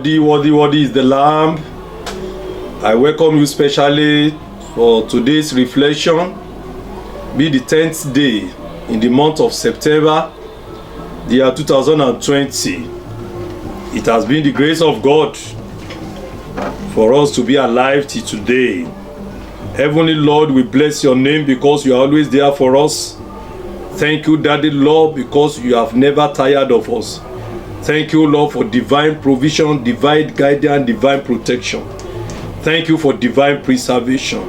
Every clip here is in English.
Worthy is the Lamb. I welcome you specially for today's reflection. Be the 10th day in the month of September, the year 2020. It has been the grace of God for us to be alive till today. Heavenly Lord, we bless your name because you are always there for us. Thank you, Daddy Lord, because you have never tired of us. Thank you, Lord, for divine provision, divine guidance, divine protection. Thank you for divine preservation.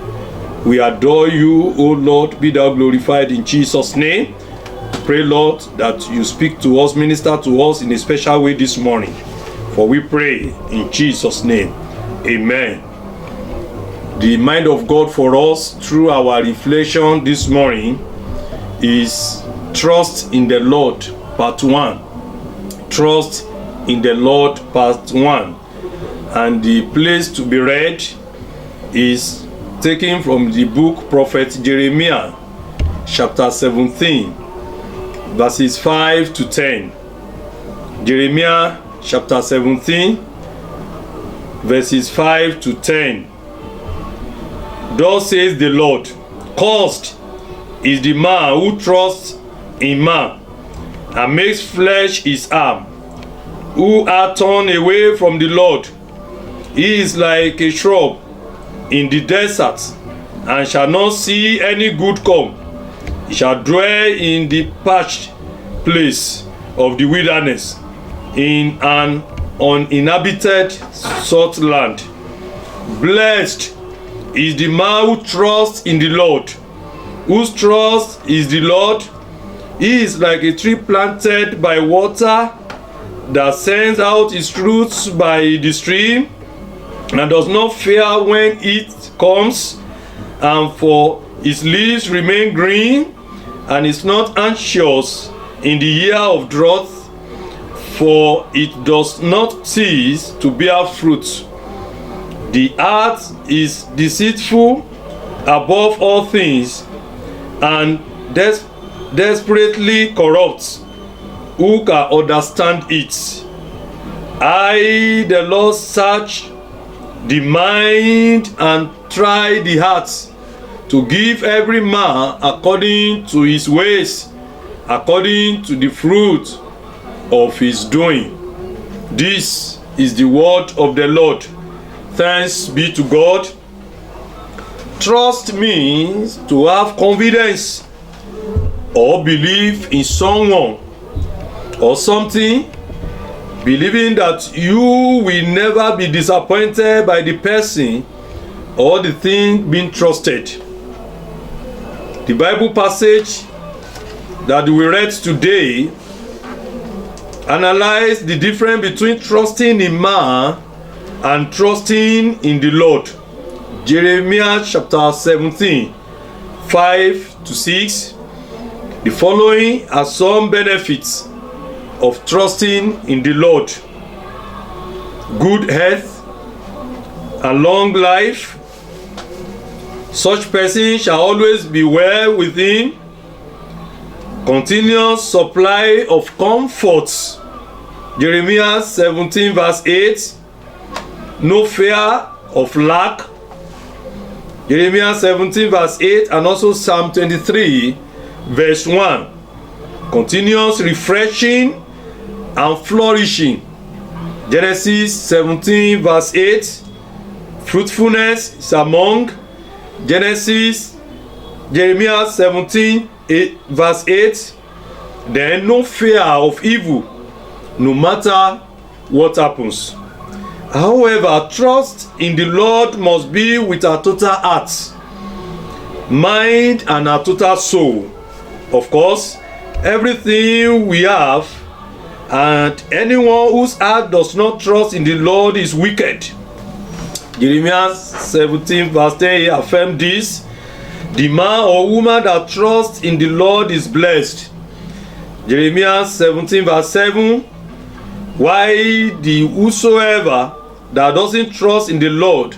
We adore you, O Lord. Be thou glorified in Jesus' name. Pray, Lord, that you speak to us, minister to us in a special way this morning. For we pray in Jesus' name. Amen. The mind of God for us through our reflection this morning is Trust in the Lord, part 1. Trust in the Lord, part 1. And the place to be read is taken from the book Prophet Jeremiah, chapter 17, verses 5 to 10. Jeremiah chapter 17, verses 5 to 10. Thus says the Lord, cursed is the man who trusts in man and makes flesh his arm, who are turned away from the Lord. He is like a shrub in the desert, and shall not see any good come. He shall dwell in the parched place of the wilderness, in an uninhabited salt land. Blessed is the man who trusts in the Lord, whose trust is the Lord. He is like a tree planted by water, that sends out its roots by the stream, and does not fear when it comes, and for its leaves remain green, and is not anxious in the year of drought, for it does not cease to bear fruit. The heart is deceitful above all things, and desperately corrupt. Who can understand it? I, the Lord, search the mind and try the heart, to give every man according to his ways, according to the fruit of his doing. This is the word of the Lord. Thanks be to God. Trust means to have confidence or believe in someone or something, believing that you will never be disappointed by the person or the thing being trusted. The Bible passage that we read today analyze the difference between trusting in man and trusting in the Lord. Jeremiah chapter 17, 5 to 6. The following are some benefits of trusting in the Lord: good health and long life. Such person shall always be well with him. Continuous supply of comforts. Jeremiah 17 verse 8. No fear of lack. Jeremiah 17 verse 8, and also Psalm 23 verse 1. Continuous refreshing and flourishing. Genesis 17 verse 8. Fruitfulness is among. Jeremiah 17 verse 8. Then no fear of evil, no matter what happens. However, trust in the Lord must be with our total heart, mind, and our total soul. Of course, everything we have, and anyone whose heart does not trust in the Lord is wicked. Jeremiah 17 verse 10 affirms this: the man or woman that trusts in the Lord is blessed. Jeremiah 17 verse 7, why the whosoever that doesn't trust in the Lord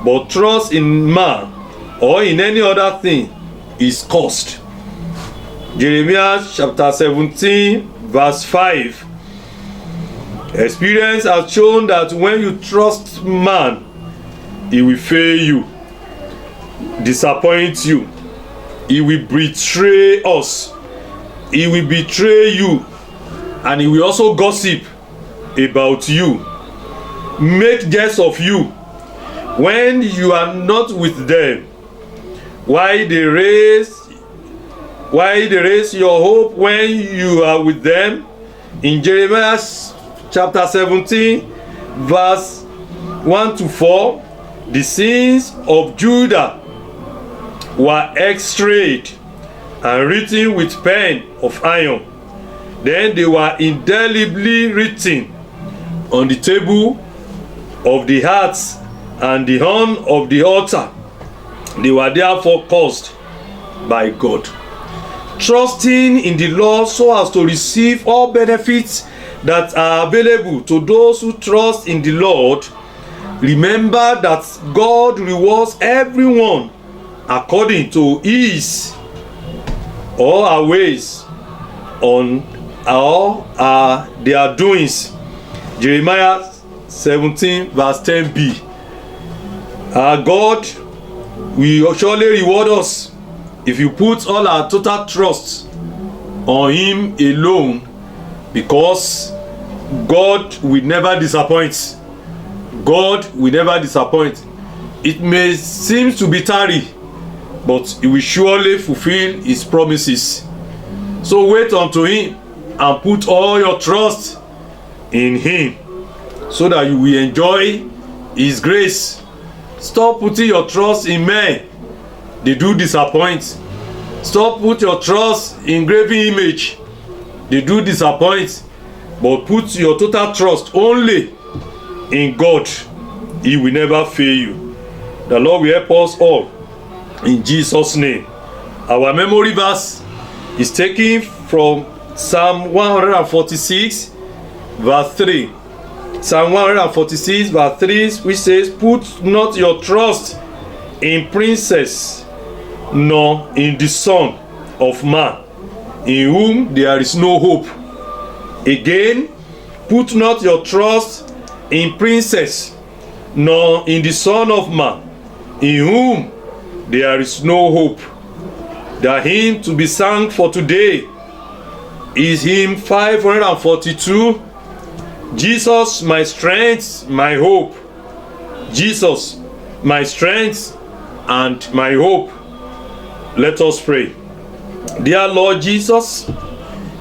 but trusts in man or in any other thing is cursed. Jeremiah chapter 17 verse 5. Experience has shown that when you trust man, he will fail you, disappoint you, he will betray us, he will betray you, and he will also gossip about you, make jest of you when you are not with them. Why they raise your hope when you are with them? In Jeremiah chapter 17 verse 1-4, the sins of Judah were x-rayed and written with pen of iron. Then they were indelibly written on the table of the hearts and the horn of the altar. They were therefore caused by God. Trusting in the Lord so as to receive all benefits that are available to those who trust in the Lord. Remember that God rewards everyone according to his or her ways on all their doings. Jeremiah 17 verse 10b. Our God will surely reward us if you put all our total trust on him alone, because God will never disappoint. God will never disappoint. It may seem to be tardy, but he will surely fulfill his promises. So wait unto him and put all your trust in him, so that you will enjoy his grace. Stop putting your trust in men. They do disappoint. Stop put your trust in graven image. They do disappoint. But put your total trust only in God. He will never fail you. The Lord will help us all in Jesus' name. Our memory verse is taken from Psalm 146 verse 3. Psalm 146 verse 3, which says, "Put not your trust in princes, nor in the Son of Man, in whom there is no hope." Again, put not your trust in princes, nor in the Son of Man, in whom there is no hope. The hymn to be sung for today is hymn 542. Jesus, my strength, my hope. Jesus, my strength and my hope. Let us pray. Dear Lord Jesus,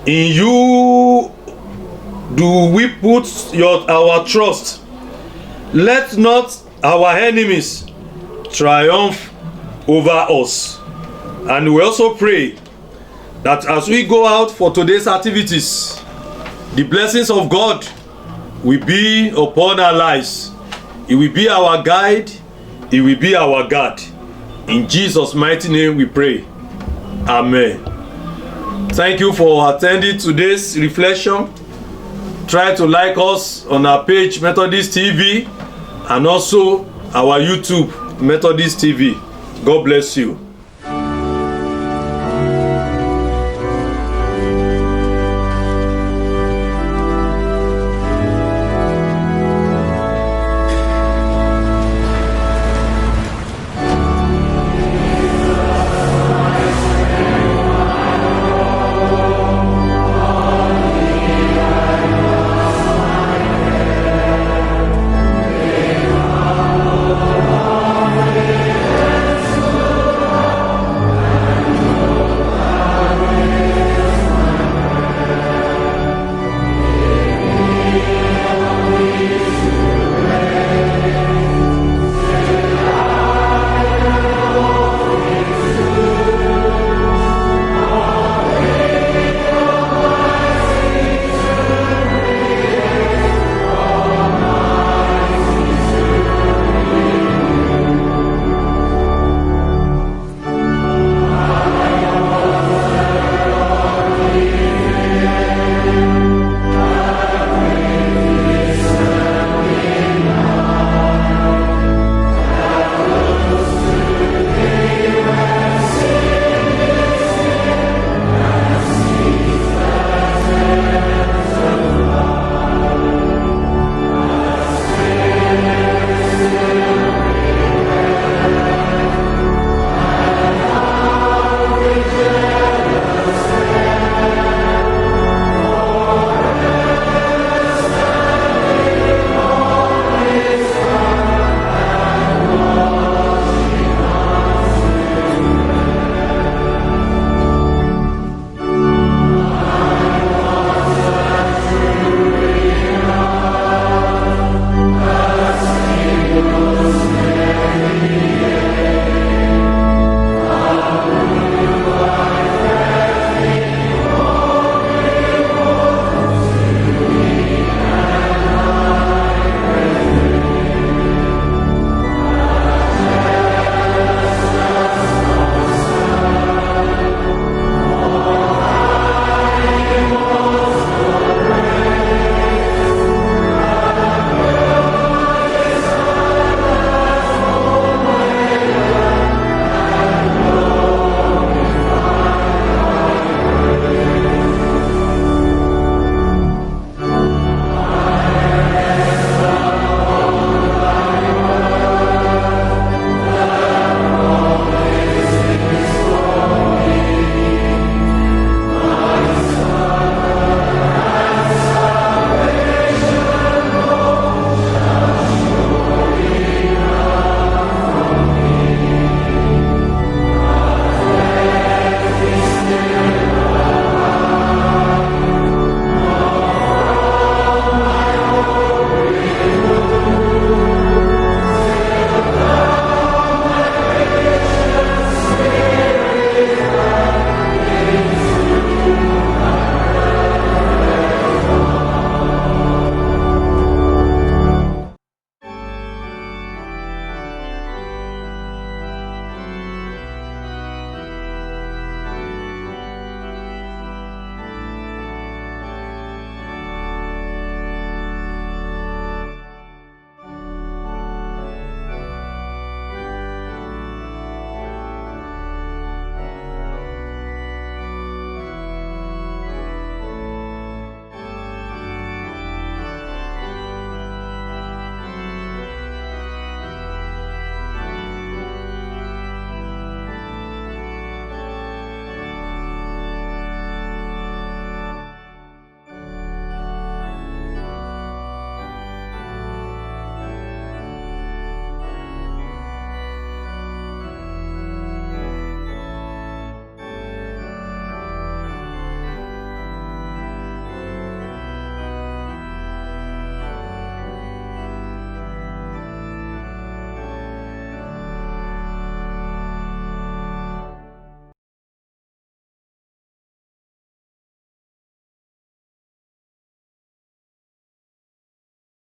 in you do we put our trust. Let not our enemies triumph over us. And we also pray that as we go out for today's activities, the blessings of God will be upon our lives. It will be our guide. It will be our God. In Jesus' mighty name we pray. Amen. Thank you for attending today's reflection. Try to like us on our page Methodist TV and also our YouTube Methodist TV. God bless you.